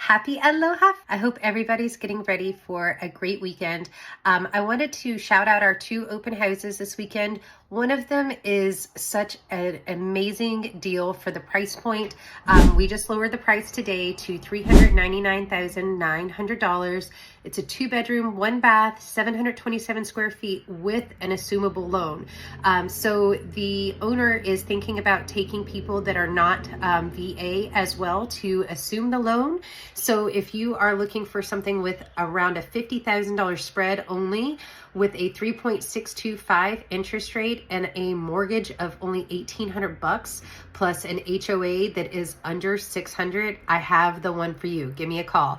Happy aloha. I hope everybody's getting ready for a great weekend. I wanted to shout out our 2 open houses this weekend. One of them is such an amazing deal for the price point. We just lowered the price today to $399,900. It's a 2-bedroom, 1 bath, 727 square feet with an assumable loan. So the owner is thinking about taking people that are not VA as well to assume the loan. So if you are looking for something with around a $50,000 spread only, with a 3.625 interest rate and a mortgage of only $1,800 plus an HOA that is under $600, I have the one for you. Give me a call.